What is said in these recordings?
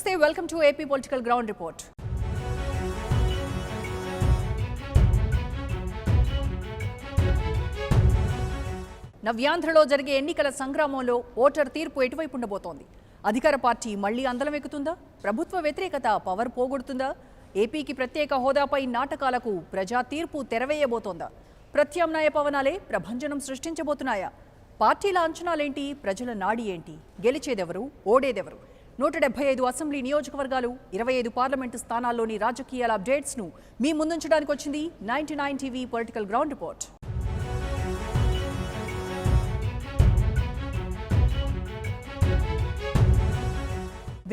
నమస్తే, welcome to AP political ground report. నవ్యాంధ్రలో జరిగే ఎన్నికల సంగ్రామంలో ఓటర్ తీర్పు ఎటువైపు ఉండబోతోంది? అధికార పార్టీ మళ్లీ అందలం ఎక్కుతుందా? ప్రభుత్వ వ్యతిరేకత పవర్ పోగొడుతుందా? ఏపీకి ప్రత్యేక హోదాపై నాటకాలకు ప్రజా తీర్పు తెరవేయబోతోందా? ప్రత్యామ్నాయ పవనాలే ప్రభంజనం సృష్టించబోతున్నాయా? పార్టీల అంచనాలేంటి? ప్రజల నాడి ఏంటి? గెలిచేదెవరు? ఓడేదెవరు? 175 అసెంబ్లీ నియోజకవర్గాలు, 25 పార్లమెంటు స్థానాల్లోని రాజకీయాల అప్డేట్స్ను మీ ముందుంచడానికి వచ్చింది 99 TV political ground report.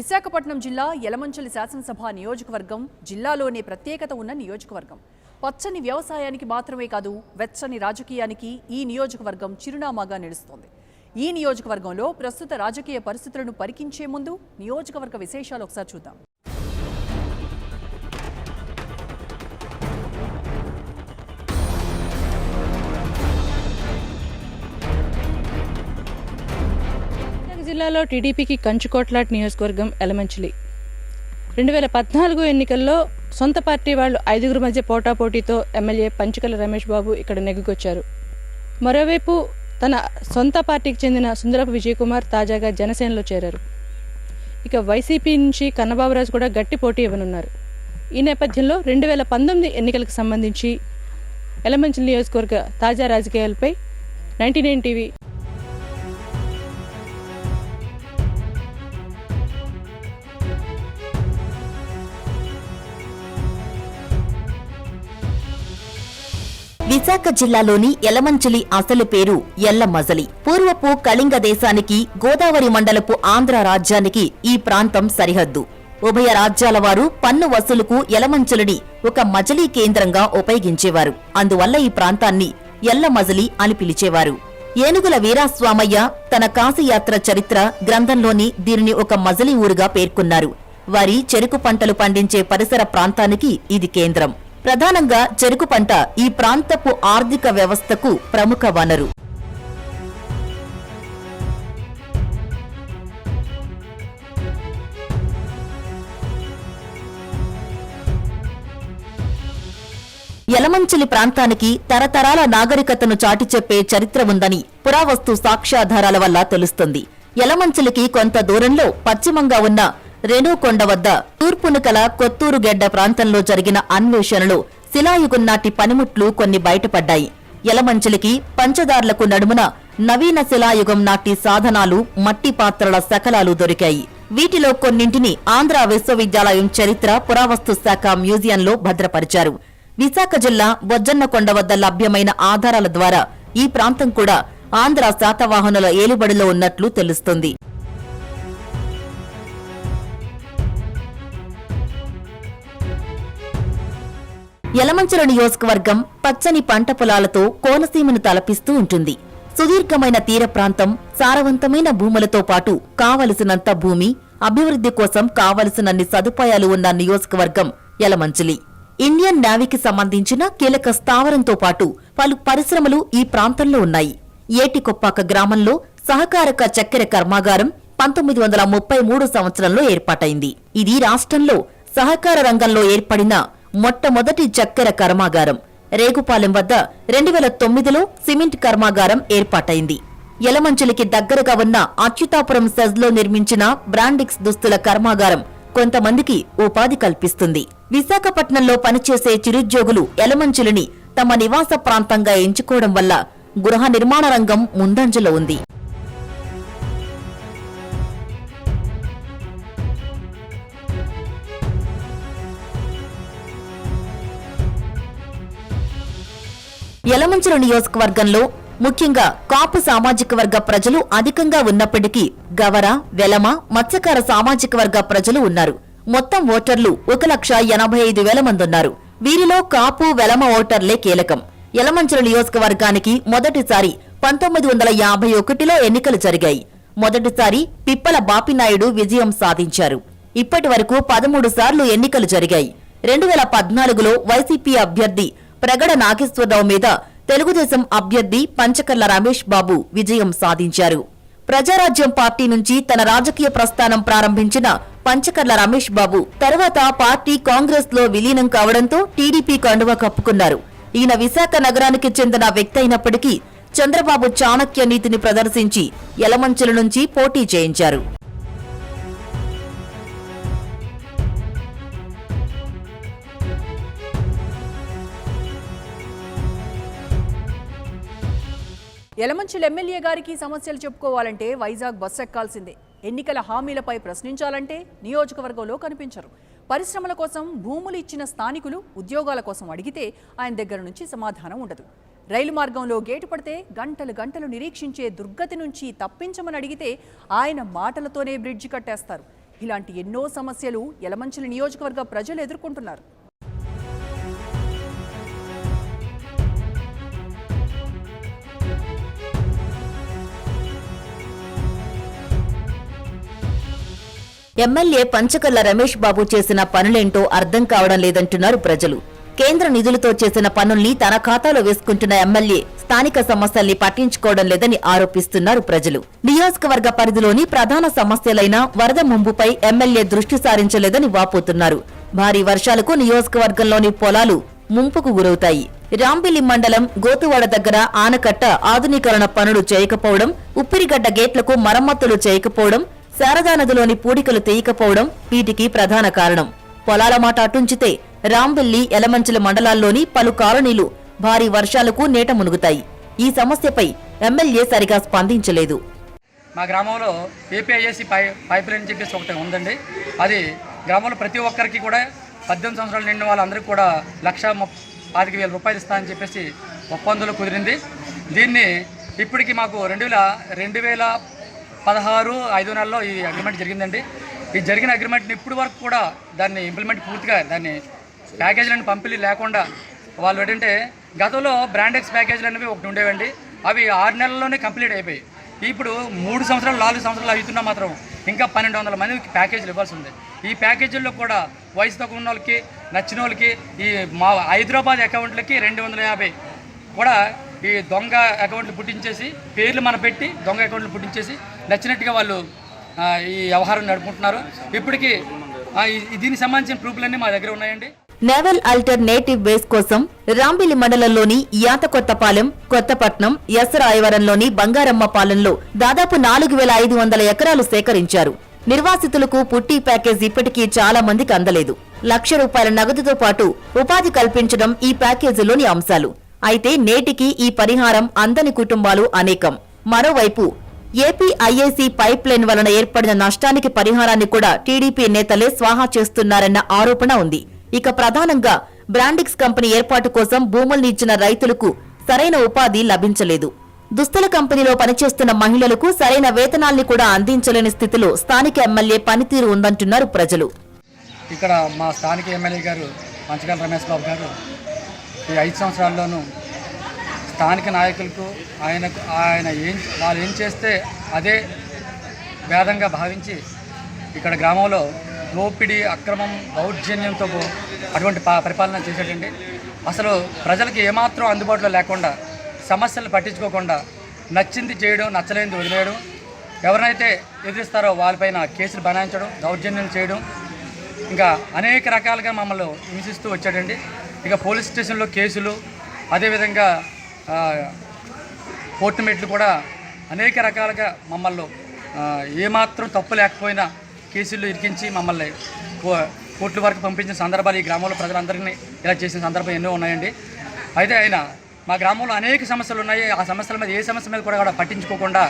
Visakhapatnam జిల్లా యలమంచిలి శాసనసభ నియోజకవర్గం జిల్లాలోనే ప్రత్యేకత ఉన్న నియోజకవర్గం. పచ్చని వ్యవసాయానికి మాత్రమే కాదు, వెచ్చని రాజకీయానికి ఈ నియోజకవర్గం చిరునామాగా నిలుస్తోంది. ఈ నియోజకవర్గంలో ప్రస్తుత రాజకీయ పరిస్థితులను పరికించే ముందు నియోజకవర్గ విశేషాలు ఒకసారి చూద్దాం. జిల్లాలో టీడీపీకి కంచుకోట్లాట్ నియోజకవర్గం యలమంచిలి. 2014 ఎన్నికల్లో సొంత పార్టీ వాళ్ళు 5 మధ్య పోటాపోటీతో ఎమ్మెల్యే పంచకల రమేష్ బాబు ఇక్కడ నెగ్గుకొచ్చారు. మరోవైపు తన సొంత పార్టీకి చెందిన సుందరపు విజయ్ కుమార్ తాజాగా జనసేనలో చేరారు. ఇక వైసీపీ నుంచి కన్నబాబురాజు కూడా గట్టి పోటీ ఇవ్వనున్నారు. ఈ నేపథ్యంలో 2019 ఎన్నికలకు సంబంధించి యలమంచిలి నియోజకవర్గ తాజా రాజకీయాలపై 99 టీవీ విశాఖ జిల్లాలోని యలమంచిలి అసలు పేరు ఎల్లమజలి. పూర్వపు కళింగ దేశానికి, గోదావరి మండలపు ఆంధ్ర రాజ్యానికి ఈ ప్రాంతం సరిహద్దు. ఉభయ రాజ్యాల వారు పన్ను వసూలుకు యలమంచిలిని ఒక మజలీ కేంద్రంగా ఉపయోగించేవారు. అందువల్ల ఈ ప్రాంతాన్ని ఎల్లమజలి అని పిలిచేవారు. ఏనుగుల వీరాస్వామయ్య తన కాశీయాత్ర చరిత్ర గ్రంథంలోని దీనిని ఒక మజలీ ఊరుగా పేర్కొన్నారు. వరి, చెరుకు పంటలు పండించే పరిసర ప్రాంతానికి ఇది కేంద్రం. ప్రధానంగా చెరుకు పంట ఈ ప్రాంతపు ఆర్థిక వ్యవస్థకు ప్రముఖ వనరు. యలమంచిలి ప్రాంతానికి తరతరాల నాగరికతను చాటి చెప్పే చరిత్ర ఉందని పురావస్తు సాక్ష్యాధారాల వల్ల తెలుస్తుంది. యలమంచిలికి కొంత దూరంలో పశ్చిమంగా ఉన్న రేణుకొండ వద్ద తూర్పును కల కొత్తూరుగెడ్డ ప్రాంతంలో జరిగిన అన్వేషణలో శిలాయుగం నాటి పనిముట్లు కొన్ని బయటపడ్డాయి. యలమంచిలికి పంచదార్లకు నడుమున నవీన శిలాయుగం నాటి సాధనాలు, మట్టి పాత్రల శకలాలు దొరికాయి. వీటిలో కొన్నింటిని ఆంధ్ర విశ్వవిద్యాలయం చరిత్ర పురావస్తు శాఖ మ్యూజియంలో భద్రపరిచారు. విశాఖ జిల్లా బొజ్జన్నకొండ వద్ద లభ్యమైన ఆధారాల ద్వారా ఈ ప్రాంతం కూడా ఆంధ్ర శాతవాహనుల ఏలుబడిలో ఉన్నట్లు తెలుస్తుంది. యలమంచిలి నియోజకవర్గం పచ్చని పంట పొలాలతో కోనసీమను తలపిస్తూ ఉంటుంది. సుదీర్ఘమైన తీర ప్రాంతం, సారవంతమైన భూములతో పాటు కావలసినంత భూమి, అభివృద్ధి కోసం కావలసినన్ని సదుపాయాలు ఉన్న నియోజకవర్గం యలమంచిలి. ఇండియన్ నేవీకి సంబంధించిన కీలక స్థావరంతో పాటు పలు పరిశ్రమలు ఈ ప్రాంతంలో ఉన్నాయి. ఏటికొప్పాక గ్రామంలో సహకారక చక్కెర కర్మాగారం 1933 సంవత్సరంలో ఏర్పాటైంది. ఇది రాష్ట్రంలో సహకార రంగంలో ఏర్పడిన మొట్టమొదటి చక్కెర కర్మాగారం. రేగుపాలెం వద్ద 2009లో సిమెంట్ కర్మాగారం ఏర్పాటైంది. యలమంచిలికి దగ్గరగా ఉన్న అచ్యుతాపురం సెజ్లో నిర్మించిన బ్రాండిక్స్ దుస్తుల కర్మాగారం కొంతమందికి ఉపాధి కల్పిస్తుంది. విశాఖపట్నంలో పనిచేసే చిరుద్యోగులు యలమంచిలిని తమ నివాస ప్రాంతంగా ఎంచుకోవడం వల్ల గృహ నిర్మాణ రంగం ముందంజలో ఉంది. యలమంచిలి నియోజకవర్గంలో ముఖ్యంగా కాపు సామాజిక వర్గ ప్రజలు అధికంగా ఉన్నప్పటికీ గవర, వెలమ, మత్స్యకార సామాజిక వర్గ ప్రజలు ఉన్నారు. మొత్తం ఓటర్లు 1,85,000 మంది ఉన్నారు. వీరిలో కాపు, వెలమ ఓటర్లే కీలకం. యలమంచిలి నియోజకవర్గానికి మొదటిసారి 1951లో ఎన్నికలు జరిగాయి. మొదటిసారి పిప్పల బాపినాయుడు విజయం సాధించారు. ఇప్పటి వరకు 13 సార్లు ఎన్నికలు జరిగాయి. 2014లో వైసీపీ అభ్యర్థి ప్రగడ నాగేశ్వరరావు మీద తెలుగుదేశం అభ్యర్థి పంచకర్ల రమేష్ బాబు విజయం సాధించారు. ప్రజారాజ్యం పార్టీ నుంచి తన రాజకీయ ప్రస్థానం ప్రారంభించిన పంచకర్ల రమేష్ బాబు తర్వాత పార్టీ కాంగ్రెస్ లో విలీనం కావడంతో టీడీపీ కండువా కప్పుకున్నారు. ఈయన విశాఖ నగరానికి చెందిన వ్యక్తి అయినప్పటికీ చంద్రబాబు చాణక్య నీతిని ప్రదర్శించి యలమంచిల నుంచి పోటీ చేయించారు. యలమంచిల ఎమ్మెల్యే గారికి సమస్యలు చెప్పుకోవాలంటే వైజాగ్ బస్ ఎక్కాల్సిందే. ఎన్నికల హామీలపై ప్రశ్నించాలంటే నియోజకవర్గంలో కనిపించరు. పరిశ్రమల కోసం భూములు ఇచ్చిన స్థానికులు ఉద్యోగాల కోసం అడిగితే ఆయన దగ్గర నుంచి సమాధానం ఉండదు. రైలు మార్గంలో గేటు పడితే గంటలు గంటలు నిరీక్షించే దుర్గతి నుంచి తప్పించమని అడిగితే ఆయన మాటలతోనే బ్రిడ్జి కట్టేస్తారు. ఇలాంటి ఎన్నో సమస్యలు యలమంచిలి నియోజకవర్గ ప్రజలు ఎదుర్కొంటున్నారు. ఎమ్మెల్యే పంచకర్ల రమేష్ బాబు చేసిన పనులేంటో అర్థం కావడం లేదంటున్నారు ప్రజలు. కేంద్ర నిధులతో చేసిన పనుల్ని తన ఖాతాలో వేసుకుంటున్న ఎమ్మెల్యే స్థానిక సమస్యల్ని పట్టించుకోవడం లేదని ఆరోపిస్తున్నారు ప్రజలు. నియోజకవర్గ పరిధిలోని ప్రధాన సమస్యలైన వరద ముంపుపై ఎమ్మెల్యే దృష్టి సారించలేదని వాపోతున్నారు. భారీ వర్షాలకు నియోజకవర్గంలోని పొలాలు ముంపుకు గురవుతాయి. రాంబిలి మండలం గోతువాడ దగ్గర ఆనకట్ట ఆధునీకరణ పనులు చేయకపోవడం, ఉప్పిరిగడ్డ గేట్లకు మరమ్మతులు చేయకపోవడం, శారదా నదిలోని పూడికలు తీయకపోవడం వీటికి ప్రధాన కారణం. పొలాల మాట అటుంచితే రాంబిల్లి, యలమంచిల మండలాల్లోని పలు కాలనీలు భారీ వర్షాలకు నేట మునుగుతాయి. ఈ సమస్యపై ఎమ్మెల్యే సరిగా స్పందించలేదు. మా గ్రామంలో ఏపీఐఎస్సి పైప్ లైన్ చెప్పేసి ఒకటి ఉందండి. అది గ్రామంలో ప్రతి ఒక్కరికి కూడా 18 సంవత్సరాలు నిండిన వాళ్ళందరికీ కూడా 1,25,000 రూపాయలు ఇస్తానని చెప్పేసి ఒప్పందంలో కుదిరింది. దీన్ని ఇప్పటికి మాకు 2016 5 నెలల్లో ఈ అగ్రిమెంట్ జరిగిందండి. ఈ జరిగిన అగ్రిమెంట్ని ఇప్పటి వరకు కూడా దాన్ని ఇంప్లిమెంట్ పూర్తిగా దాన్ని ప్యాకేజీలను పంపిణీ లేకుండా వాళ్ళు ఏంటంటే గతంలో బ్రాండెక్స్ ప్యాకేజీలు అనేవి ఒకటి ఉండేవండి. అవి 6 నెలల్లోనే కంప్లీట్ అయిపోయాయి. ఇప్పుడు 3 సంవత్సరాలు 4 సంవత్సరాలు అవుతున్నా మాత్రం ఇంకా 1,200 మందికి ప్యాకేజీలు ఇవ్వాల్సి ఉంది. ఈ ప్యాకేజీల్లో కూడా వయసు తక్కువ ఉన్న వాళ్ళకి, నచ్చిన వాళ్ళకి, ఈ మా హైదరాబాద్ అకౌంట్లకి 250 కూడా ఈ దొంగ అకౌంట్లు పుట్టించేసి పేర్లు మన పెట్టి దొంగ అకౌంట్లు పుట్టించేసి నచ్చినట్టుగా వాళ్ళు ఈ వ్యవహారం నడుపుకుంటున్నారు. ఇప్పటికీ దీనికి సంబంధించిన ప్రూఫ్లన్నీ మా దగ్గర ఉన్నాయండి. నేవల్ ఆల్టర్నేటివ్ బేస్ కోసం రాంబిలి మండలంలోని యాతకొత్తపాలెం, కొత్తపట్నం, యసరాయవరంలోని బంగారమ్మపాలెంలో దాదాపు 4,500 ఎకరాలు సేకరించారు. నిర్వాసితులకు పుట్టి ప్యాకేజ్ ఇప్పటికీ చాలా మందికి అందలేదు. ₹1,00,000 నగదుతో పాటు ఉపాధి కల్పించడం ఈ ప్యాకేజీలోని అంశాలు. అయితే నేటికి ఈ పరిహారం అందని కుటుంబాలు అనేకం. మరోవైపు ఏపీఐఏసీ పైప్ లైన్ వలన ఏర్పడిన నష్టానికి పరిహారాన్ని కూడా టీడీపీ నేతలే స్వాహా చేస్తున్నారన్న ఆరోపణ ఉంది. ఇక ప్రధానంగా బ్రాండిక్స్ కంపెనీ ఏర్పాటు కోసం భూముల్ని ఇచ్చిన రైతులకు సరైన ఉపాధి లభించలేదు. దుస్తుల కంపెనీలో పనిచేస్తున్న మహిళలకు సరైన వేతనాల్ని కూడా అందించలేని స్థితిలో స్థానిక ఎమ్మెల్యే పనితీరు ఉందంటున్నారు ప్రజలు. ఇక్కడ మా స్థానిక ఎమ్మెల్యే గారు పంచకర్ల రమేష్ బాబు గారు ఈ 5 సంవత్సరాల్లోనూ స్థానిక నాయకులకు వాళ్ళు ఏం చేస్తే అదే భేదంగా భావించి ఇక్కడ గ్రామంలో దోపిడీ, అక్రమం, దౌర్జన్యంతో అటువంటి పరిపాలన చేసేటండి. అసలు ప్రజలకి ఏమాత్రం అందుబాటులో లేకుండా, సమస్యలు పట్టించుకోకుండా నచ్చింది చేయడం, నచ్చలేనిది వదిలేయడం, ఎవరినైతే ఎదిరిస్తారో వాళ్ళపైన కేసులు బనాయించడం, దౌర్జన్యం చేయడం, ఇంకా అనేక రకాలుగా మమ్మల్ని హింసిస్తూ వచ్చాడండి. ఇక పోలీస్ స్టేషన్లో కేసులు, అదేవిధంగా కోర్టు మెట్లు కూడా అనేక రకాలుగా మమ్మల్ని ఏమాత్రం తప్పు లేకపోయినా కేసులు ఇరికించి మమ్మల్ని కోర్టుల వరకు పంపించిన సందర్భాలు ఈ గ్రామంలో ప్రజలందరినీ ఇలా చేసిన సందర్భం ఎన్నో ఉన్నాయండి. అయితే ఆయన మా గ్రామంలో అనేక సమస్యలు ఉన్నాయి. ఆ సమస్యల మీద ఏ సమస్య మీద కూడా పట్టించుకోకుండా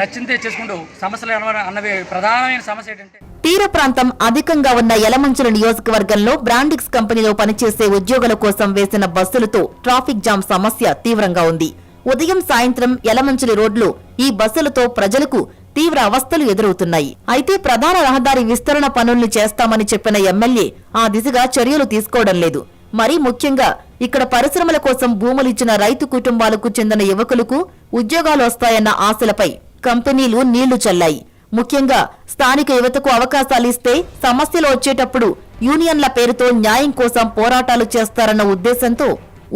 నచ్చిందే చేసుకుంటూ సమస్యలు అన్నవి ప్రధానమైన సమస్య ఏంటంటే తీర ప్రాంతం అధికంగా ఉన్న యలమంచిల నియోజకవర్గంలో బ్రాండిక్స్ కంపెనీలో పనిచేసే ఉద్యోగుల కోసం వేసిన బస్సులతో ట్రాఫిక్ జామ్ సమస్య తీవ్రంగా ఉంది. ఉదయం సాయంత్రం యలమంచిలి రోడ్లు ఈ బస్సులతో ప్రజలకు తీవ్ర అవస్థలు ఎదురవుతున్నాయి. అయితే ప్రధాన రహదారి విస్తరణ పనుల్ని చేస్తామని చెప్పిన ఎమ్మెల్యే ఆ దిశగా చర్యలు తీసుకోవడం లేదు. మరీ ముఖ్యంగా ఇక్కడ పరిశ్రమల కోసం భూములిచ్చిన రైతు కుటుంబాలకు చెందిన యువకులకు ఉద్యోగాలు వస్తాయన్న ఆశలపై కంపెనీలు నీళ్లు చల్లాయి. ముఖ్యంగా స్థానిక యువతకు అవకాశాలిస్తే సమస్యలు వచ్చేటప్పుడు యూనియన్ల పేరుతో న్యాయం కోసం పోరాటాలు చేస్తారన్న ఉద్దేశంతో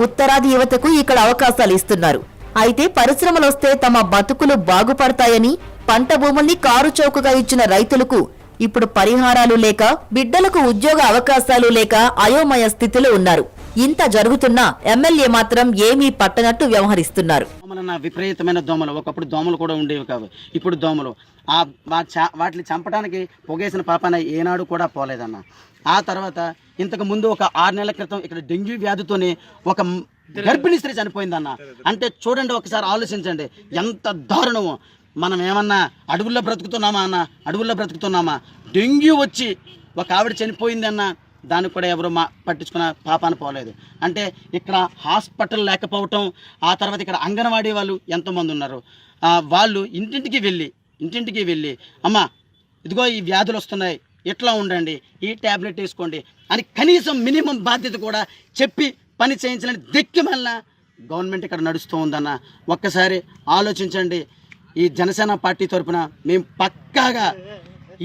ఉత్తరాది యువతకు ఇక్కడ అవకాశాలు ఇస్తున్నారు. అయితే పరిశ్రమలొస్తే తమ బతుకులు బాగుపడతాయని పంట భూముల్ని కారు చౌకగా ఇచ్చిన రైతులకు ఇప్పుడు పరిహారాలు లేక బిడ్డలకు ఉద్యోగ అవకాశాలు లేక అయోమయ స్థితిలో ఉన్నారు. ఇంత జరుగుతున్నా ఎమ్మెల్యే మాత్రం ఏమీ పట్టనట్టు వ్యవహరిస్తున్నారు. విపరీతమైన దోమలు, ఒకప్పుడు దోమలు కూడా ఉండేవి కావు, ఇప్పుడు దోమలు. వాటిని చంపడానికి పొగేసిన పాపన ఏనాడు కూడా పోలేదన్న. ఆ తర్వాత ఇంతకు ముందు ఒక 6 నెలల క్రితం ఇక్కడ డెంగ్యూ వ్యాధితోనే ఒక గర్భిణీ స్త్రీ చనిపోయిందన్న. అంటే చూడండి, ఒకసారి ఆలోచించండి ఎంత దారుణమో. మనం ఏమన్నా అడవుల్లో బ్రతుకుతున్నామా? డెంగ్యూ వచ్చి ఒక ఆవిడ చనిపోయింది అన్న, దానికి కూడా ఎవరు పట్టించుకున్న పాపాన పోలేదు. అంటే ఇక్కడ హాస్పిటల్ లేకపోవటం, ఆ తర్వాత ఇక్కడ అంగన్వాడీ వాళ్ళు ఎంతోమంది ఉన్నారు, వాళ్ళు ఇంటింటికి వెళ్ళి అమ్మ ఇదిగో ఈ వ్యాధులు వస్తున్నాయి, ఎట్లా ఉండండి, ఈ ట్యాబ్లెట్ వేసుకోండి అని కనీసం మినిమం బాధ్యత కూడా చెప్పి పని చేయించాలని దిక్కుమల్ల గవర్నమెంట్ ఇక్కడ నడుస్తూ ఉందన్న. ఒక్కసారి ఆలోచించండి. ఈ జనసేన పార్టీ తరఫున మేము పక్కాగా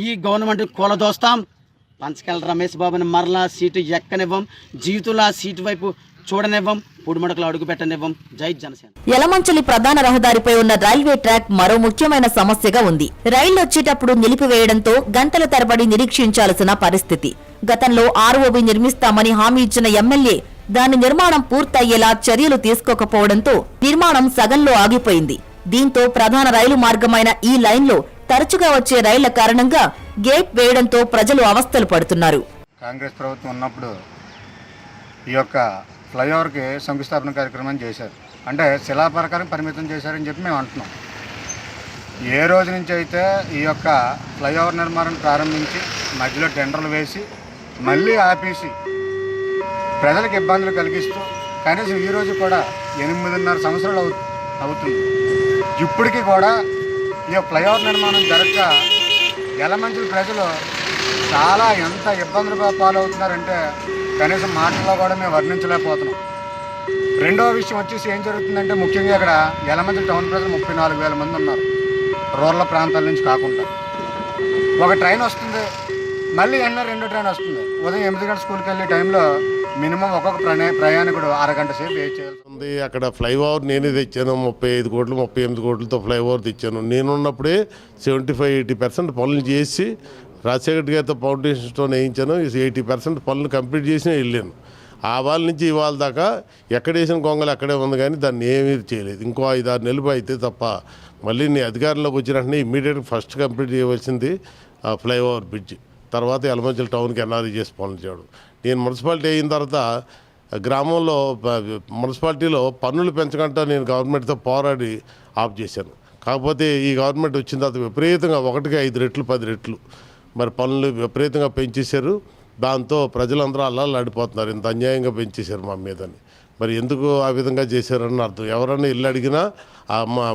ఈ గవర్నమెంట్ కూలదోస్తాం. పంచకల రమేష్ బాబుని మరలా సీటు ఎక్కనివ్వం, జీవితంలో ఆ సీటు వైపు చూడనివ్వం, పుడిమడకలు అడుగు పెట్టనివ్వం. జై జనసేన. యలమంచిలి ప్రధాన రహదారిపై ఉన్న రైల్వే ట్రాక్ మరో ముఖ్యమైన సమస్యగా ఉంది. రైళ్లు వచ్చేటప్పుడు నిలిపివేయడంతో గంటల తరబడి నిరీక్షించాల్సిన పరిస్థితి. గతంలో ఆర్ఓబీ నిర్మిస్తామని హామీ ఇచ్చిన ఎమ్మెల్యే దాని నిర్మాణం పూర్తయ్యేలా చర్యలు తీసుకోకపోవడంతో నిర్మాణం సగంలో ఆగిపోయింది. దీంతో ప్రధాన రైలు మార్గమైన ఈ లైన్లో తరచుగా వచ్చే రైళ్ల కారణంగా గేట్ వేయడంతో ప్రజలు అవస్థలు పడుతున్నారు. కాంగ్రెస్ ప్రభుత్వం ఉన్నప్పుడు ఈ యొక్క ఫ్లైఓవర్కి శంకుస్థాపన కార్యక్రమం చేశారు. అంటే శిలాపరకారం పరిమితం చేశారని చెప్పి మేము అంటున్నాం. ఏ రోజు నుంచి అయితే ఈ యొక్క ఫ్లైఓవర్ నిర్మాణం ప్రారంభించి మధ్యలో టెండర్లు వేసి మళ్ళీ ఆపేసి ప్రజలకు ఇబ్బందులు కలిగిస్తూ కనీసం ఈరోజు కూడా 8.5 సంవత్సరాలు అవుతుంది. ఇప్పటికీ కూడా ఈ ఫ్లైఓవర్ నిర్మాణం జరగక యలమంచిలి ప్రజలు చాలా ఎంత ఇబ్బందులుగా పాలవుతున్నారంటే కనీసం మాటల్లో కూడా మేము వర్ణించలేకపోతున్నాం. రెండవ విషయం వచ్చేసి ఏం జరుగుతుందంటే, ముఖ్యంగా ఇక్కడ యలమంచిలి టౌన్ ప్రజలు 34,000 మంది ఉన్నారు, రూరల్ ప్రాంతాల నుంచి కాకుండా. ఒక ట్రైన్ వస్తుంది, మళ్ళీ ఎండ 2 ట్రైన్ వస్తుంది. ఉదయం 8 గంటల స్కూల్కి వెళ్ళే టైంలో మినిమం ఒక్కొక్క ప్రయాణికుడు అరగంట సేపు వెయిట్ చేయాల్సి ఉంది. అక్కడ ఫ్లైఓవర్ నేనే తెచ్చాను, 35 కోట్లు 38 కోట్లతో ఫ్లైఓవర్ తెచ్చాను. నేనున్నప్పుడే 75-80% పనులు చేసి రాజశేఖర్ గారితో ఫౌండేషన్ స్టోన్ వేయించాను. 80% పనులు కంప్లీట్ చేసి వెళ్ళాను. ఆ వాళ్ళ నుంచి ఇవాళ దాకా ఎక్కడ వేసిన గొంగలు అక్కడే ఉంది, కానీ దాన్ని ఏమీ చేయలేదు. ఇంకో 5-6 నెలలు అయితే తప్ప మళ్ళీ నీ అధికారంలోకి వచ్చిన వెంటనే ఇమ్మీడియట్గా ఫస్ట్ కంప్లీట్ చేయవలసింది ఫ్లైఓవర్ బ్రిడ్జ్. తర్వాత యలమంచిలి టౌన్కి ఎన్ఆర్ఈ చేసి పనులు చేయడం. నేను మున్సిపాలిటీ అయిన తర్వాత గ్రామంలో మున్సిపాలిటీలో పన్నులు పెంచకుండా నేను గవర్నమెంట్తో పోరాడి ఆఫ్ చేశాను. కాకపోతే ఈ గవర్నమెంట్ వచ్చిన తర్వాత విపరీతంగా 1కి 5 రెట్లు 10 రెట్లు మరి పన్నులు విపరీతంగా పెంచేశారు. దాంతో ప్రజలందరూ అల్లాడిపోతున్నారు, ఇంత అన్యాయంగా పెంచేశారు మా మీదని. మరి ఎందుకు ఆ విధంగా చేశారని అర్థం. ఎవరన్నా ఇల్లు అడిగినా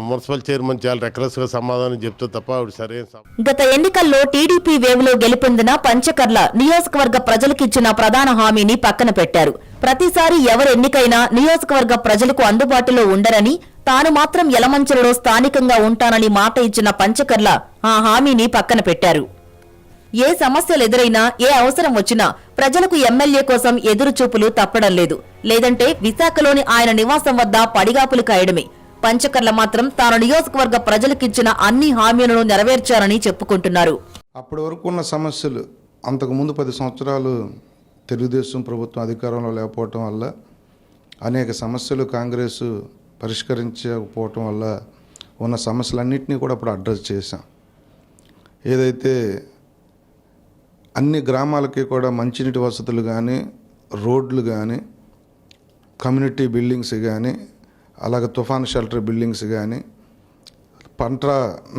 మున్సిపల్ చైర్మన్ చాలా రెక్లెస్గా సమాధానం చెప్తే తప్ప ఆవిడ సరైన. గత ఎన్నికల్లో టీడీపీ వేవ్లో గెలుపొందిన పంచకర్ల నియోజకవర్గ ప్రజలకిచ్చిన ప్రధాన హామీని పక్కన పెట్టారు. ప్రతిసారి ఎవరు ఎన్నికైనా నియోజకవర్గ ప్రజలకు అందుబాటులో ఉండరని, తాను మాత్రం యలమంచిలిలో స్థానికంగా ఉంటానని మాట ఇచ్చిన పంచకర్ల ఆ హామీని పక్కన పెట్టారు. ఏ సమస్యలు ఎదురైనా, ఏ అవసరం వచ్చినా ప్రజలకు ఎమ్మెల్యే కోసం ఎదురుచూపులు తప్పడం లేదు. లేదంటే విశాఖలోని ఆయన నివాసం వద్ద పడిగాపులు కాయడమే. పంచకర్ల మాత్రం తాను నియోజకవర్గ ప్రజలకిచ్చిన అన్ని హామీలను నెరవేర్చారని చెప్పుకుంటున్నారు. అప్పటి వరకు ఉన్న సమస్యలు, అంతకుముందు 10 సంవత్సరాలు తెలుగుదేశం ప్రభుత్వం అధికారంలో లేకపోవటం వల్ల అనేక సమస్యలు కాంగ్రెస్ పరిష్కరించకపోవటం వల్ల ఉన్న సమస్యలన్నింటినీ కూడా అప్పుడు అడ్రస్ చేశాం. ఏదైతే అన్ని గ్రామాలకి కూడా మంచినీటి వసతులు కానీ, రోడ్లు కానీ, కమ్యూనిటీ బిల్డింగ్స్ కానీ, అలాగే తుఫాన్ షెల్టర్ బిల్డింగ్స్ కానీ, పంట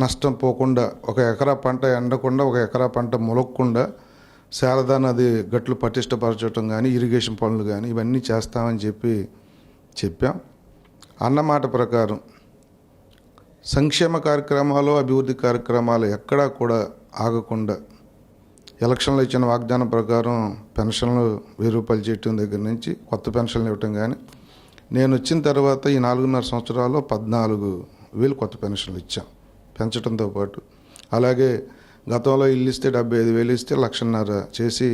నష్టం పోకుండా, 1 ఎకరా పంట ఎండకుండా, 1 ఎకరా పంట మొలక్కుండా శారదా నది గట్లు పటిష్టపరచడం కానీ, ఇరిగేషన్ పనులు కానీ ఇవన్నీ చేస్తామని చెప్పాం. అన్నమాట ప్రకారం సంక్షేమ కార్యక్రమాలు, అభివృద్ధి కార్యక్రమాలు ఎక్కడా కూడా ఆగకుండా ఎలక్షన్లో ఇచ్చిన వాగ్దానం ప్రకారం పెన్షన్లు 1000 రూపాయలు చేయటం దగ్గర నుంచి కొత్త పెన్షన్లు ఇవ్వటం కానీ, నేను వచ్చిన తర్వాత ఈ 4.5 సంవత్సరాల్లో 14,000 కొత్త పెన్షన్లు ఇచ్చాం పెంచడంతో పాటు. అలాగే గతంలో ఇల్లు ఇస్తే 75,000 ఇస్తే 1,50,000 చేసి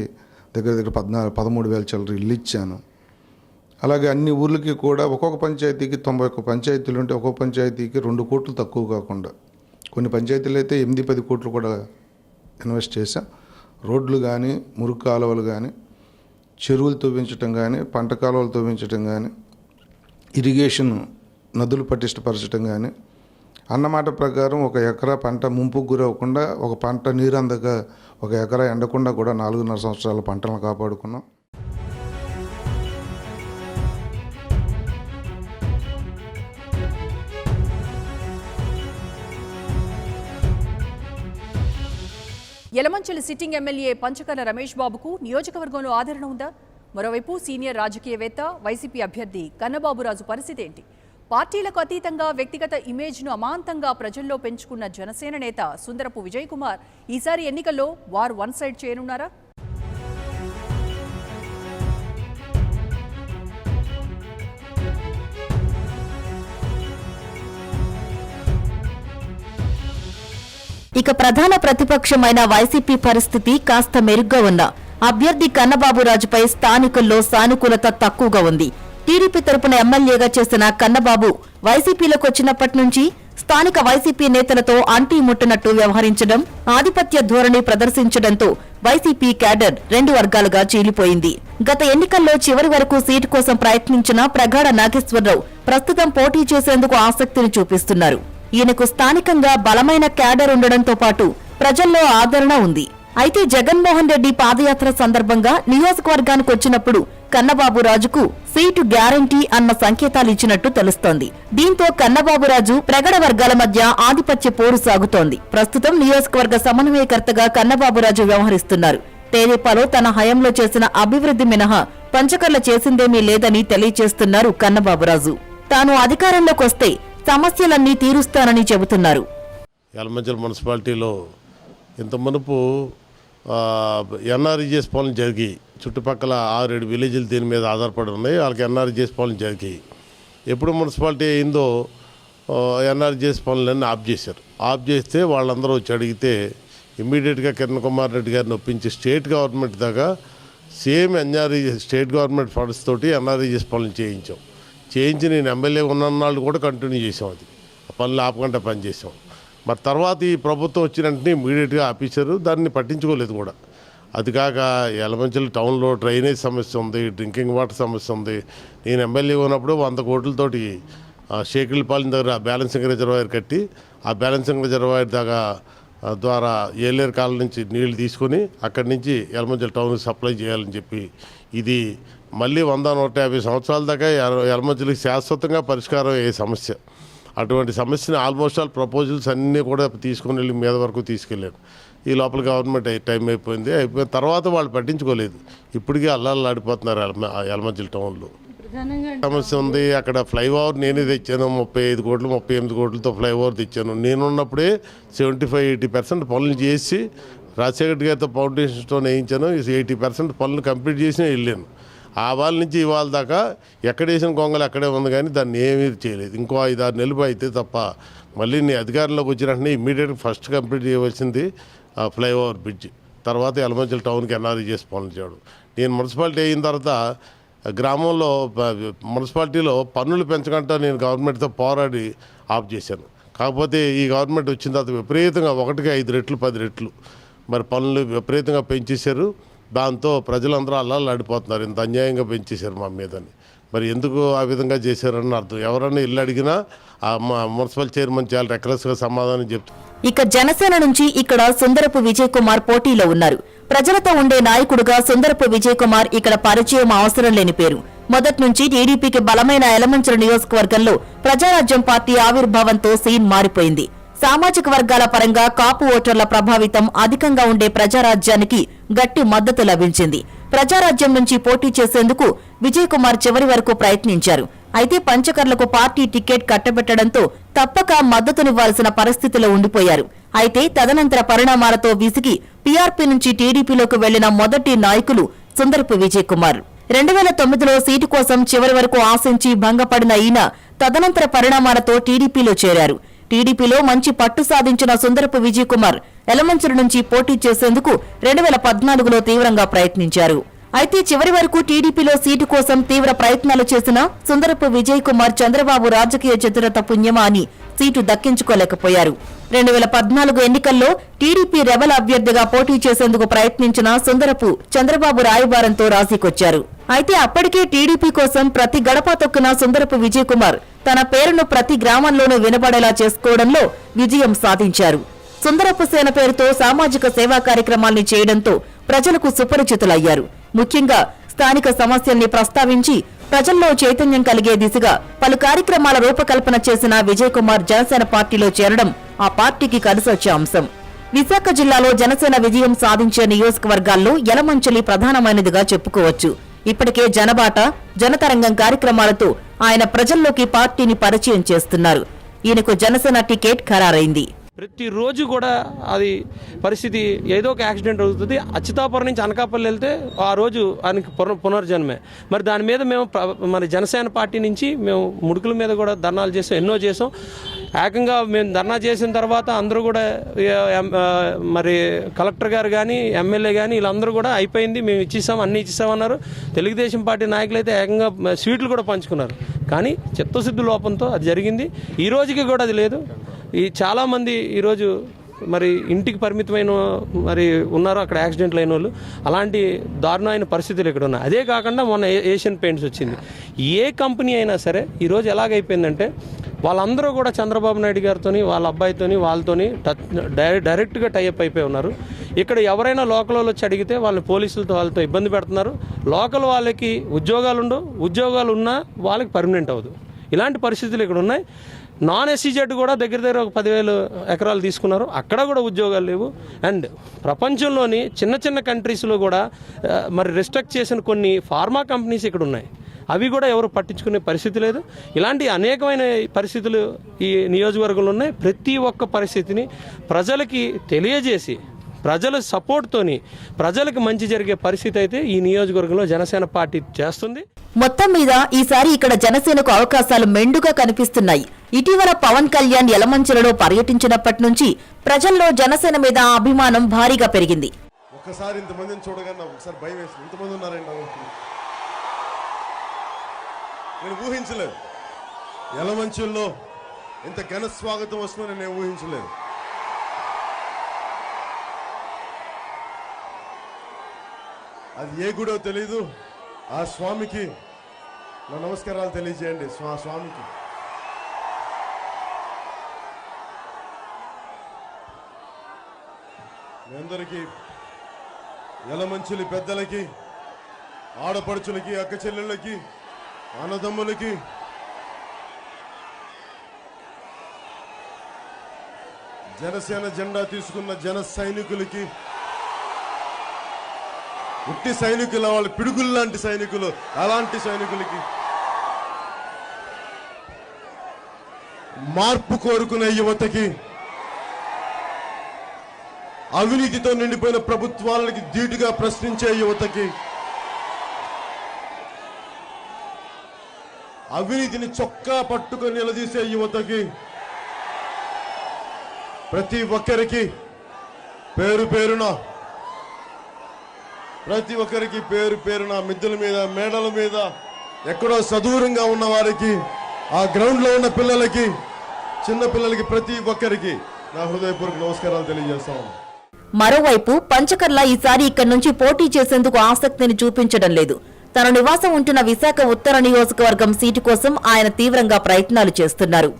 దగ్గర 13,000 చిల్లర ఇల్లు ఇచ్చాను. అలాగే అన్ని ఊర్లకి కూడా ఒక్కొక్క పంచాయతీకి 91 పంచాయతీలు ఉంటే ఒక్కొక్క పంచాయతీకి 2 కోట్లు తక్కువ కాకుండా, కొన్ని పంచాయతీలు అయితే 8-10 కోట్లు కూడా ఇన్వెస్ట్ చేశా. రోడ్లు కానీ, మురుగు కాలువలు కానీ, చెరువులు తవ్వించడం కానీ, పంట కాలువలు తవ్వించడం కానీ, ఇరిగేషన్ నదులు పటిష్టపరచడం కానీ, అన్నమాట ప్రకారం ఒక ఎకరా పంట ముంపుకు గురవ్వకుండా, ఒక పంట నీరు అందక ఒక ఎకరా ఎండకుండా కూడా 4.5 సంవత్సరాల పంటలను కాపాడుకున్నాం. యలమంచిలి సిట్టింగ్ ఎమ్మెల్యే పంచకర్ల రమేష్ బాబుకు నియోజకవర్గంలో ఆదరణ ఉందా? మరోవైపు సీనియర్ రాజకీయవేత్త వైసీపీ అభ్యర్థి కన్నబాబురాజు పరిస్థితి ఏంటి? పార్టీలకు అతీతంగా వ్యక్తిగత ఇమేజ్ను అమాంతంగా ప్రజల్లో పెంచుకున్న జనసేన నేత సుందరపు విజయ్ కుమార్ ఈసారి ఎన్నికల్లో వారు వన్ సైడ్ చేయనున్నారా? ఇక ప్రధాన ప్రతిపక్షమైన వైసీపీ పరిస్థితి కాస్త మెరుగ్గా ఉన్న అభ్యర్థి కన్నబాబురాజుపై స్థానికుల్లో సానుకూలత తక్కువగా ఉంది. టీడీపీ తరపున ఎమ్మెల్యేగా చేసిన కన్నబాబు వైసీపీలోకి వచ్చినప్పటి నుంచి స్థానిక వైసీపీ నేతలతో అంటీ ముట్టనట్టు వ్యవహరించడం, ఆధిపత్య ధోరణి ప్రదర్శించడంతో వైసీపీ క్యాడర్ 2 వర్గాలుగా చీలిపోయింది. గత ఎన్నికల్లో చివరి వరకు సీటు కోసం ప్రయత్నించిన ప్రగాఢ నాగేశ్వరరావు ప్రస్తుతం పోటీ చేసేందుకు ఆసక్తిని చూపిస్తున్నారు. ఈయనకు స్థానికంగా బలమైన క్యాడర్ ఉండడంతో పాటు ప్రజల్లో ఆదరణ ఉంది. అయితే జగన్మోహన్ రెడ్డి పాదయాత్ర సందర్భంగా నియోజకవర్గానికి వచ్చినప్పుడు కన్నబాబురాజుకు సీటు గ్యారంటీ అన్న సంకేతాలిచ్చినట్టు తెలుస్తోంది. దీంతో కన్నబాబురాజు ప్రగడ వర్గాల మధ్య ఆధిపత్య పోరు సాగుతోంది. ప్రస్తుతం నియోజకవర్గ సమన్వయకర్తగా కన్నబాబురాజు వ్యవహరిస్తున్నారు. తెదేపాలో తన హయాంలో చేసిన అభివృద్ధి మినహా పంచకర్ల చేసిందేమీ లేదని తెలియజేస్తున్నారు కన్నబాబురాజు. తాను అధికారంలోకి వస్తే సమస్యలన్నీ తీరుస్తానని చెబుతున్నారు. యలమంచిలి మున్సిపాలిటీలో ఇంత మునుపు ఎన్ఆర్ఈజీఎస్ పనులు జరిగాయి. చుట్టుపక్కల 6-7 విలేజ్లు దీని మీద ఆధారపడి ఉన్నాయి. వాళ్ళకి ఎన్ఆర్ఈజీఎస్ పనులు జరిగాయి. ఎప్పుడు మున్సిపాలిటీ అయిందో ఎన్ఆర్ఈజీఎస్ పనులన్నీ ఆఫ్ చేశారు. ఆఫ్ చేస్తే వాళ్ళందరూ వచ్చి అడిగితే ఇమ్మీడియట్గా కిరణ్ కుమార్ రెడ్డి గారిని ఒప్పించి స్టేట్ గవర్నమెంట్ దాకా సేమ్ స్టేట్ గవర్నమెంట్ ఫండ్స్ తోటి ఎన్ఆర్ఈజీఎస్ పనులు చేయించి నేను ఎమ్మెల్యే ఉన్నన్నాళ్ళు కూడా కంటిన్యూ చేసాం. అది ఆ పనులు ఆపకుండా పనిచేసాం. మరి తర్వాత ఈ ప్రభుత్వం వచ్చిన వెంటనే ఇమీడియట్గా ఆపేశారు. దాన్ని పట్టించుకోలేదు కూడా. అది కాక యలమంచిలి టౌన్లో డ్రైనేజ్ సమస్య ఉంది, డ్రింకింగ్ వాటర్ సమస్య ఉంది. నేను ఎమ్మెల్యే ఉన్నప్పుడు 100 కోట్లతోటి షేకిల్పాలెం దగ్గర బ్యాలెన్సింగ్ రిజర్వాయర్ కట్టి ఆ బ్యాలెన్సింగ్ రిజర్వాయర్ ద్వారా ఏలేరు కాలం నుంచి నీళ్లు తీసుకొని అక్కడి నుంచి యలమంచిలి టౌన్కి సప్లై చేయాలని చెప్పి ఇది మళ్ళీ 100-150 సంవత్సరాల దాకా యలమంచిలికి శాశ్వతంగా పరిష్కారం అయ్యే సమస్య. అటువంటి సమస్యని ఆల్మోస్ట్ ఆల్ ప్రపోజల్స్ అన్నీ కూడా తీసుకుని వెళ్ళి మీద వరకు తీసుకెళ్ళాను. ఈ లోపల గవర్నమెంట్ టైం అయిపోయిన తర్వాత వాళ్ళు పట్టించుకోలేదు. ఇప్పటికీ అల్లాడిపోతున్నారు యలమంచిలి టౌన్లో. సమస్య ఉంది. అక్కడ ఫ్లైఓవర్ నేనే తెచ్చాను. 35 కోట్లు 38 కోట్లతో ఫ్లైఓవర్ తెచ్చాను. నేనున్నప్పుడే 75-80% పనులు చేసి రాజశేఖర్ గారితో ఫౌండేషన్ స్టోన్ వేయించాను. 80% పనులు కంప్లీట్ చేసి వెళ్ళాను. ఆ వాళ్ళ నుంచి ఇవాళ దాకా ఎక్కడ వేసిన గొంగలు అక్కడే ఉంది, కానీ దాన్ని ఏమీ చేయలేదు. ఇంకో 5-6 నెలలు అయితే తప్ప మళ్ళీ నీ అధికారంలోకి వచ్చినట్టునే ఇమ్మీడియట్గా ఫస్ట్ కంప్లీట్ చేయవలసింది ఫ్లైఓవర్ బ్రిడ్జ్. తర్వాత యలమంచిలి టౌన్కి ఎన్ఆర్ఈజీఎస్ పనులు చేయడం. నేను మున్సిపాలిటీ అయిన తర్వాత గ్రామంలో మున్సిపాలిటీలో పన్నులు పెంచకుండా నేను గవర్నమెంట్తో పోరాడి ఆఫ్ చేశాను. కాకపోతే ఈ గవర్నమెంట్ వచ్చిన తర్వాత విపరీతంగా 1కి 5 రెట్లు 10 రెట్లు మరి పన్నులు విపరీతంగా పెంచేశారు. దాంతో ప్రజలందరూ అల్లాడిపోతున్నారు. ఇంత అన్యాయంగా పెంచేశారు మా మీదని. మరి ఎందుకు ఆ విధంగా చేశారని అర్థం. ఎవరన్నా ఇల్లు అడిగినా మున్సిపల్ చైర్మన్ చాలా రెక్లెస్గా సమాధానం చెప్తారు. ఇక జనసేన నుంచి ఇక్కడ సుందరపు విజయ్ కుమార్ పోటీలో ఉన్నారు. ప్రజలతో ఉండే నాయకుడుగా సుందరపు విజయ్ కుమార్ ఇక్కడ పరిచయం అవసరం లేని పేరు. మొదటి నుంచి టీడీపీకి బలమైన యలమంచిలి నియోజకవర్గంలో ప్రజారాజ్యం పార్టీ ఆవిర్భావంతో సీన్ మారిపోయింది. సామాజిక వర్గాల పరంగా కాపు ఓటర్ల ప్రభావితం అధికంగా ఉండే ప్రజారాజ్యానికి గట్టి మద్దతు లభించింది. ప్రజారాజ్యం నుంచి పోటీ చేసేందుకు విజయ్ కుమార్ చివరి వరకు ప్రయత్నించారు. అయితే పంచకర్లకు పార్టీ టికెట్ కట్టబెట్టడంతో తప్పక మద్దతునివ్వాల్సిన పరిస్థితిలో ఉండిపోయారు. అయితే తదనంతర పరిణామాలతో విసిగి పీఆర్పీ నుంచి టీడీపీలోకి వెళ్లిన మొదటి నాయకులు సుందరపు విజయ్ కుమార్. 2009లో సీటు కోసం చివరి వరకు ఆశించి భంగపడిన ఈయన తదనంతర పరిణామాలతో టీడీపీలో చేరారు. టీడీపీలో మంచి పట్టు సాధించిన సుందరపు విజయ్ కుమార్ యలమంచిలి నుంచి పోటీ చేసేందుకు 2014లో తీవ్రంగా ప్రయత్నించారు. అయితే చివరి వరకు టీడీపీలో సీటు కోసం తీవ్ర ప్రయత్నాలు చేసిన సుందరపు విజయ్ కుమార్ చంద్రబాబు రాజకీయ చతురత పుణ్యమా అని సీటు దక్కించుకోలేకపోయారు. 2014 ఎన్నికల్లో టీడీపీ రెబల్ అభ్యర్థిగా పోటీ చేసేందుకు ప్రయత్నించిన సుందరపు చంద్రబాబు రాయబారంతో రాజీకొచ్చారు. అయితే అప్పటికే టీడీపీ కోసం ప్రతి గడప తొక్కిన సుందరపు విజయ్ కుమార్ తన పేరును ప్రతి గ్రామంలోనూ వినబడేలా చేసుకోవడంలో విజయం సాధించారు. సుందరపు సేన పేరుతో సామాజిక సేవా కార్యక్రమాల్ని చేయడంతో ప్రజలకు సుపరిచితులయ్యారు. ముఖ్యంగా స్థానిక సమస్యల్ని ప్రస్తావించి ప్రజల్లో చైతన్యం కలిగే దిశగా పలు కార్యక్రమాల రూపకల్పన చేసిన విజయ్ కుమార్ జనసేన పార్టీలో చేరడం ఆ పార్టీకి కలిసొచ్చే అంశం. విశాఖ జిల్లాలో జనసేన విజయం సాధించే నియోజకవర్గాల్లో యలమంచిలి ప్రధానమైనదిగా చెప్పుకోవచ్చు. ఇప్పటికే జనబాట, జనతరంగం కార్యక్రమాలతో ఆయన ప్రజల్లోకి పార్టీని పరిచయం చేస్తున్నారు. ఈయనకు జనసేన టికెట్ ఖరారైంది. ప్రతిరోజు కూడా అది పరిస్థితి ఏదో ఒక యాక్సిడెంట్ అవుతుంది. అచ్యుతాపురం నుంచి అనకాపల్లి వెళ్తే ఆ రోజు ఆయనకి పునర్జన్మే. మరి దాని మీద మేము మరి జనసేన పార్టీ నుంచి మేము ముడుకుల మీద కూడా ధర్నాలు చేసాం, ఎన్నో చేసాం. ఏకంగా మేము ధర్నా చేసిన తర్వాత అందరూ కూడా మరి కలెక్టర్ గారు కానీ ఎమ్మెల్యే కానీ వీళ్ళందరూ కూడా అయిపోయింది, మేము ఇచ్చేసాం, అన్నీ ఇచ్చేసామన్నారు. తెలుగుదేశం పార్టీ నాయకులు అయితే ఏకంగా స్వీట్లు కూడా పంచుకున్నారు. కానీ చిత్తశుద్ధి లోపంతో అది జరిగింది. ఈ రోజుకి కూడా అది లేదు. చాలామంది ఈరోజు మరి ఇంటికి పరిమితమైన మరి ఉన్నారు అక్కడ యాక్సిడెంట్లు అయిన వాళ్ళు. అలాంటి దారుణమైన పరిస్థితులు ఇక్కడ ఉన్నాయి. అదే కాకుండా మొన్న ఏషియన్ పెయింట్స్ వచ్చింది. ఏ కంపెనీ అయినా సరే ఈరోజు ఎలాగైపోయిందంటే వాళ్ళందరూ కూడా చంద్రబాబు నాయుడు గారితోని వాళ్ళ అబ్బాయితోని వాళ్ళతోని డైరెక్ట్గా టైఅప్ అయిపోయి ఉన్నారు. ఇక్కడ ఎవరైనా లోకల్ వాళ్ళు వచ్చి అడిగితే వాళ్ళని పోలీసులతో వాళ్ళతో ఇబ్బంది పెడుతున్నారు. లోకల్ వాళ్ళకి ఉద్యోగాలు ఉన్నా వాళ్ళకి పర్మనెంట్ అవ్వదు. ఇలాంటి పరిస్థితులు ఇక్కడ ఉన్నాయి. నాన్ SEZ కూడా దగ్గర ఒక 10,000 ఎకరాలు తీసుకున్నారు. అక్కడ కూడా ఉద్యోగాలు లేవు. అండ్ ప్రపంచంలోని చిన్న కంట్రీస్లో కూడా మరి రిస్ట్రిక్ట్ చేసిన కొన్ని ఫార్మా కంపెనీస్ ఇక్కడ ఉన్నాయి. అవి కూడా ఎవరు పట్టించుకునే పరిస్థితి లేదు. ఇలాంటి అనేకమైన పరిస్థితులు ఈ నియోజకవర్గంలో ఉన్నాయి. ప్రతి ఒక్క పరిస్థితిని ప్రజలకి తెలియజేసి ప్రజల సపోర్ట్తోని ప్రజలకు మంచి జరిగే పరిస్థితి అయితే ఈ నియోజకవర్గంలో జనసేన పార్టీ చేస్తుంది. మొత్తం మీద ఈసారి ఇక్కడ జనసేనకు అవకాశాలు మెండుగా కనిపిస్తున్నాయి. ఇటీవల పవన్ కళ్యాణ్ యలమంచిలలో పర్యటించినప్పటి నుంచి ప్రజల్లో జనసేన మీద అభిమానం భారీగా పెరిగింది. ఒక్కసారి ఇంతమందిని చూడగానే ఒకసారి భయం వేసి ఇంతమంది ఉన్నారండి, నేను ఊహించలేదు. యలమంచిల్లో ఇంత ఘన స్వాగతం వస్తుందని నేను ఊహించలేదు. అది ఏ గుడో తెలీదు. ఆ స్వామికి నా నమస్కారాలు తెలియజేయండి. స్వామికి మీ అందరికీ, యలమంచిలి పెద్దలకి, ఆడపడుచులకి, అక్క చెల్లెళ్ళకి, అన్నదమ్ములకి, జనసేన జెండా తీసుకున్న జన సైనికులకి, ఉట్టి సైనికుల వాళ్ళు పిడుగులు లాంటి సైనికులు, అలాంటి సైనికులకి, మార్పు కోరుకునే యువతకి, అవినీతితో నిండిపోయిన ప్రభుత్వాలకి ధీటుగా ప్రశ్నించే యువతకి, అవినీతిని చొక్కా పట్టుకొని నిలదీసే యువతకి, ప్రతి ఒక్కరికి పేరు పేరున మిద్దెల మీద, మేడల మీద, ఎక్కడో సదూరంగా ఉన్న వారికి, ఆ గ్రౌండ్ లో ఉన్న పిల్లలకి, చిన్న పిల్లలకి, ప్రతి ఒక్కరికి నా హృదయపూర్వక నమస్కారాలు తెలియజేస్తాను. మరోవైపు పంచకర్ల ఈసారి ఇక్కడి నుంచి పోటీ చేసేందుకు ఆసక్తిని చూపించడం లేదు. తన నివాసం ఉంటున్న విశాఖ ఉత్తర నియోజకవర్గం సీటు కోసం ఆయన తీవ్రంగా ప్రయత్నాలు చేస్తున్నారు.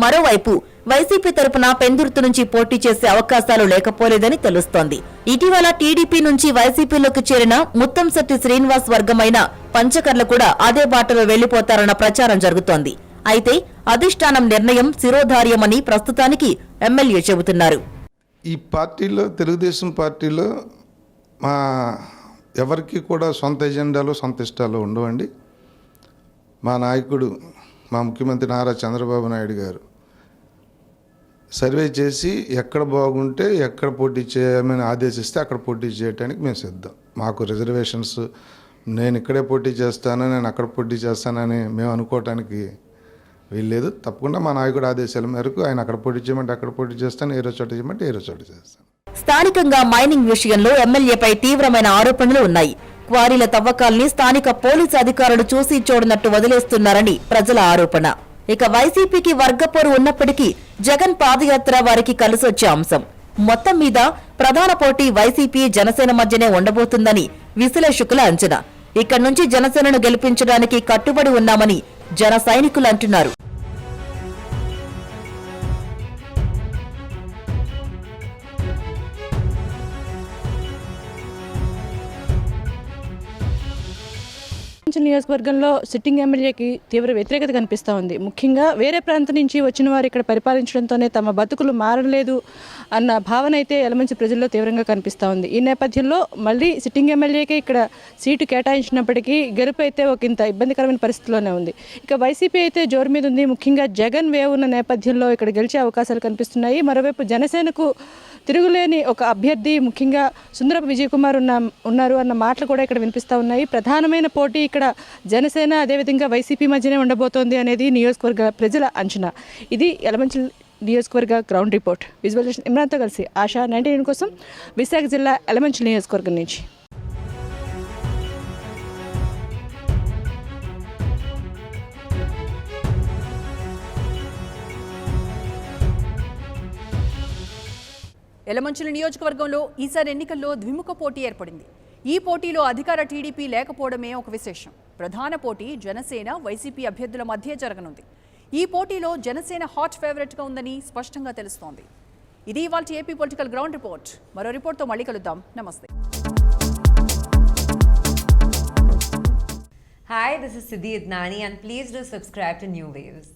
మరోవైపు వైసీపీ తరపున పెందుర్తి నుంచి పోటీ చేసే అవకాశాలు లేకపోలేదని తెలుస్తోంది. ఇటీవల టీడీపీ నుంచి వైసీపీలోకి చేరిన ముత్తంశెట్టి శ్రీనివాస్ వర్గమైన పంచకర్ల కూడా అదే బాటలో వెళ్లిపోతారన్న ప్రచారం జరుగుతోంది. అయితే అధిష్టానం నిర్ణయం శిరోధార్యమని ప్రస్తుతానికి ఎమ్మెల్యే చెబుతున్నారు. ఈ పార్టీలో, తెలుగుదేశం పార్టీలో మా ఎవరికి కూడా సొంత ఎజెండాలు, సొంత ఇష్టాలు ఉండవండి. మా నాయకుడు, మా ముఖ్యమంత్రి నారా చంద్రబాబు నాయుడు గారు సర్వే చేసి ఎక్కడ బాగుంటే ఎక్కడ పోటీ చేయమని ఆదేశిస్తే అక్కడ పోటీ చేయడానికి మేము సిద్ధం. మాకు రిజర్వేషన్స్, నేను ఇక్కడే పోటీ చేస్తాను, నేను అక్కడ పోటీ చేస్తానని మేము అనుకోవటానికి వీల్లేదు. తప్పకుండా మా నాయకుడు ఆదేశాల మేరకు ఆయన అక్కడ పోటీ చేయమంటే అక్కడ పోటీ చేస్తాను, ఏరో చోట చేయమంటే ఏరో చోట చేస్తాను. స్థానికంగా మైనింగ్ విషయంలో ఎమ్మెల్యేపై తీవ్రమైన ఆరోపణలు ఉన్నాయి. క్వారీల తవ్వకాల్ని స్థానిక పోలీసు అధికారులు చూసి చూడనట్టు వదిలేస్తున్నారని ప్రజల ఆరోపణ. ఇక వైసీపీకి వర్గపోరు ఉన్నప్పటికీ జగన్ పాదయాత్ర వారికి కలిసొచ్చే అంశం. మొత్తం మీద ప్రధాన పోటీ వైసీపీ జనసేన మధ్యనే ఉండబోతుందని విశ్లేషకుల అంచనా. ఇక్కడి నుంచి జనసేనను గెలిపించడానికి కట్టుబడి ఉన్నామని జన సైనికులు అంటున్నారు. నియోజకవర్గంలో సిట్టింగ్ ఎమ్మెల్యేకి తీవ్ర వ్యతిరేకత కనిపిస్తూ ఉంది. ముఖ్యంగా వేరే ప్రాంతం నుంచి వచ్చిన వారు ఇక్కడ పరిపాలించడంతోనే తమ బతుకులు మారలేదు అన్న భావన అయితే యలమంచి ప్రజల్లో తీవ్రంగా కనిపిస్తూ ఉంది. ఈ నేపథ్యంలో మళ్ళీ సిట్టింగ్ ఎమ్మెల్యేకే ఇక్కడ సీటు కేటాయించినప్పటికీ గెలుపు అయితే ఒక ఇంత ఇబ్బందికరమైన పరిస్థితిలోనే ఉంది. ఇక వైసీపీ అయితే జోరు మీద ఉంది. ముఖ్యంగా జగన్ వేవ్ ఉన్న నేపథ్యంలో ఇక్కడ గెలిచే అవకాశాలు కనిపిస్తున్నాయి. మరోవైపు జనసేనకు తిరుగులేని ఒక అభ్యర్థి ముఖ్యంగా సుందరపు విజయ్ కుమార్ ఉన్నారు అన్న మాటలు కూడా ఇక్కడ వినిపిస్తూ ఉన్నాయి. ప్రధానమైన పోటీ ఇక్కడ జనసేన అదేవిధంగా వైసీపీ మధ్యనే ఉండబోతోంది అనేది నియోజకవర్గ ప్రజల అంచనా. ఇది యలమంచి నియోజకవర్గ గ్రౌండ్ రిపోర్ట్. విజువలైజేషన్ ఇమ్రాన్తో కలిసి ఆశా 99 కోసం విశాఖ జిల్లా యలమంచి నియోజకవర్గం నుంచి. యలమంచిలి నియోజకవర్గంలో ఈసారి ఎన్నికల్లో ద్విముఖ పోటీ ఏర్పడింది. ఈ పోటీలో అధికార టీడీపీ లేకపోవడమే ఒక విశేషం. ప్రధాన పోటీ జనసేన వైసీపీ అభ్యర్థుల మధ్య జరగనుంది. ఈ పోటీలో జనసేన హాట్ ఫేవరెట్గా ఉందని స్పష్టంగా తెలుస్తోంది. ఇది ఇవాల్టి ఏపీ పొలిటికల్ గ్రౌండ్ రిపోర్ట్. మరో రిపోర్ట్తో మళ్ళీ కలుద్దాం. నమస్తే. Hi, this is Siddhi Idnani and please do subscribe to New Waves.